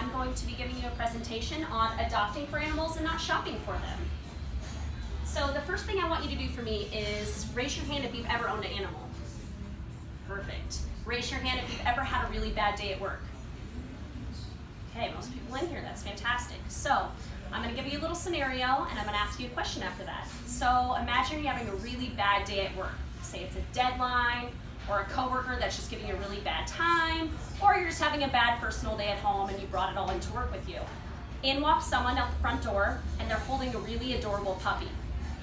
I'm going to be giving you a presentation on adopting for animals and not shopping for them. So the first thing I want you to do for me is raise your hand if you've ever owned an animal. Perfect. Raise your hand if you've ever had a really bad day at work. Okay, most people in here, that's fantastic. So I'm going to give you a little scenario and I'm going to ask you a question after that. So imagine you're having a really bad day at work. Say it's a deadline, or a coworker that's just giving you a really bad time, or you're just having a bad personal day at home and you brought it all into work with you. In walks someone out the front door and they're holding a really adorable puppy.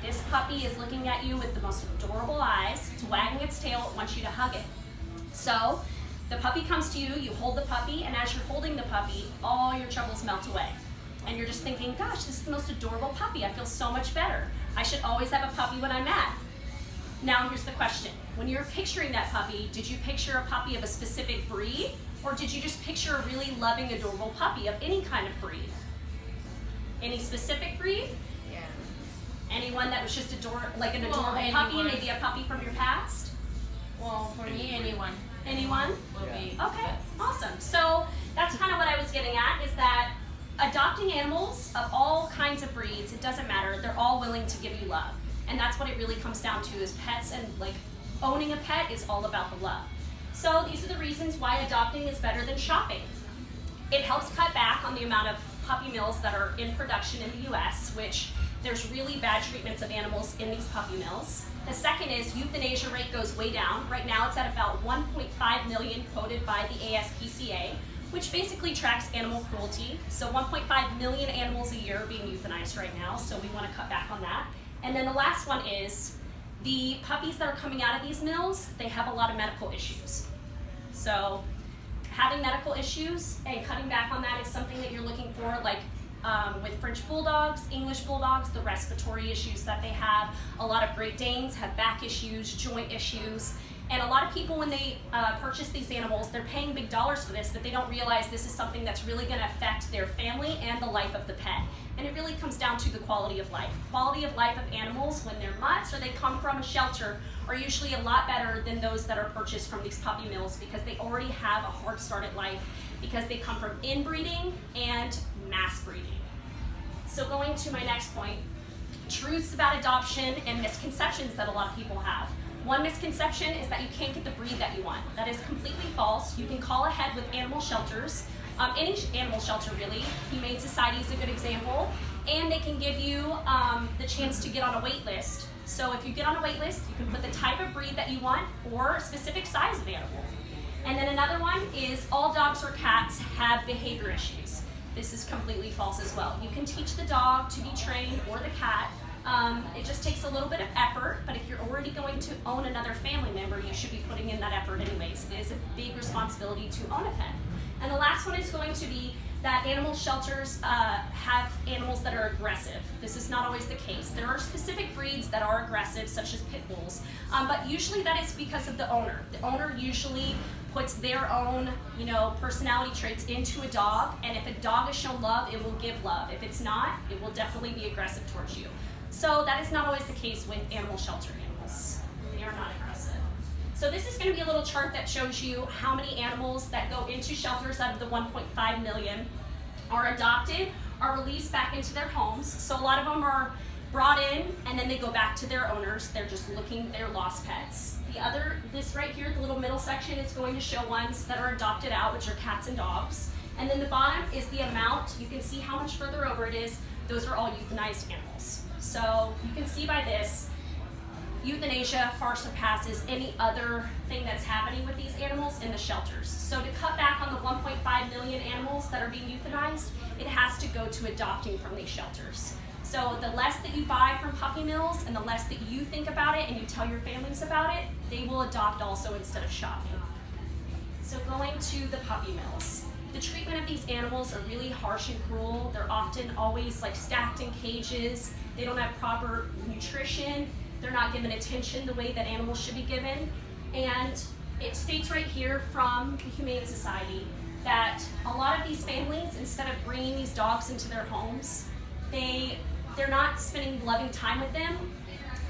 This puppy is looking at you with the most adorable eyes, it's wagging its tail, it wants you to hug it. So the puppy comes to you, you hold the puppy, and as you're holding the puppy, all your troubles melt away. And you're just thinking, gosh, this is the most adorable puppy, I feel so much better. I should always have a puppy when I'm mad. Now here's the question. When you're picturing that puppy, did you picture a puppy of a specific breed, or did you just picture a really loving, adorable puppy of any kind of breed? Any specific breed? Yeah. Anyone that was just like an adorable anyone. puppy, maybe a puppy from your past? Well, for me, anyone. Anyone? Will be Okay, best. awesome. So that's kind of what I was getting at, is that adopting animals of all kinds of breeds, it doesn't matter, they're all willing to give you love. And that's what it really comes down to, is pets, and like owning a pet is all about the love. So these are the reasons why adopting is better than shopping. It helps cut back on the amount of puppy mills that are in production in the US, which there's really bad treatments of animals in these puppy mills. The second is euthanasia rate goes way down. Right now it's at about 1.5 million quoted by the ASPCA, which basically tracks animal cruelty. So 1.5 million animals a year are being euthanized right now, so we want to cut back on that. And then the last one is the puppies that are coming out of these mills, they have a lot of medical issues. So having medical issues and cutting back on that is something that you're looking for, like with French Bulldogs, English Bulldogs, the respiratory issues that they have. A lot of Great Danes have back issues, joint issues. And a lot of people, when they purchase these animals, they're paying big dollars for this, but they don't realize this is something that's really going to affect their family and the life of the pet. And it really comes down to the quality of life. Quality of life of animals when they're mutts or they come from a shelter are usually a lot better than those that are purchased from these puppy mills, because they already have a hard start at life, because they come from inbreeding and mass breeding. So going to my next point, truths about adoption and misconceptions that a lot of people have. One misconception is that you can't get the breed that you want. That is completely false. You can call ahead with animal shelters, any animal shelter really. Humane Society is a good example, and they can give you the chance to get on a wait list. So if you get on a wait list, you can put the type of breed that you want or a specific size of animal. And then another one is all dogs or cats have behavior issues. This is completely false as well. You can teach the dog to be trained, or the cat. It just takes a little bit of effort, but if you're already going to own another family member, you should be putting in that effort anyways. It is a big responsibility to own a pet. And the last one is going to be that animal shelters have animals that are aggressive. This is not always the case. There are specific breeds that are aggressive, such as pit bulls, but usually that is because of the owner. The owner usually puts their own, personality traits into a dog, and if a dog is shown love, it will give love. If it's not, it will definitely be aggressive towards you. So that is not always the case with animal shelter animals. They are not aggressive. So this is going to be a little chart that shows you how many animals that go into shelters out of the 1.5 million are adopted, are released back into their homes. So a lot of them are brought in and then they go back to their owners. They're just looking, they're lost pets. This right here, the little middle section, is going to show ones that are adopted out, which are cats and dogs. And then the bottom is the amount. You can see how much further over it is. Those are all euthanized animals. So you can see by this, euthanasia far surpasses any other thing that's happening with these animals in the shelters. So to cut back on the 1.5 million animals that are being euthanized, it has to go to adopting from these shelters. So the less that you buy from puppy mills and the less that you think about it and you tell your families about it, they will adopt also instead of shopping. So going to the puppy mills. The treatment of these animals are really harsh and cruel. They're often always stacked in cages. They don't have proper nutrition. They're not given attention the way that animals should be given. And it states right here from the Humane Society that a lot of these families, instead of bringing these dogs into their homes, they're not spending loving time with them.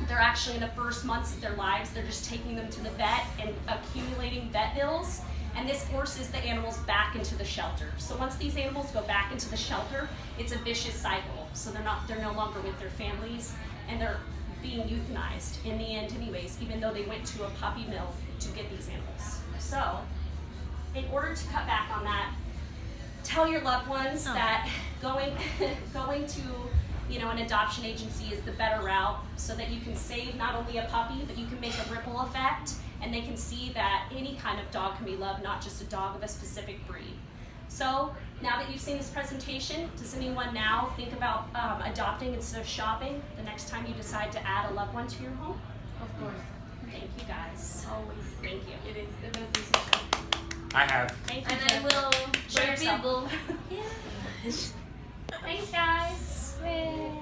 They're actually, in the first months of their lives, they're just taking them to the vet and accumulating vet bills. and this forces the animals back into the shelter. So once these animals go back into the shelter, it's a vicious cycle. So they're no longer with their families, and they're being euthanized in the end anyways, even though they went to a puppy mill to get these animals. So in order to cut back on that, tell your loved ones that going to an adoption agency is the better route, so that you can save not only a puppy, but you can make a ripple effect, and they can see that any kind of dog can be loved, not just a dog of a specific breed. So now that you've seen this presentation, does anyone now think about adopting instead of shopping the next time you decide to add a loved one to your home? Of course. Thank you guys. Always. Thank you. It is the best decision. I have. Thank you. And I will Show show yourself. people. Yeah. Thanks guys. Yay.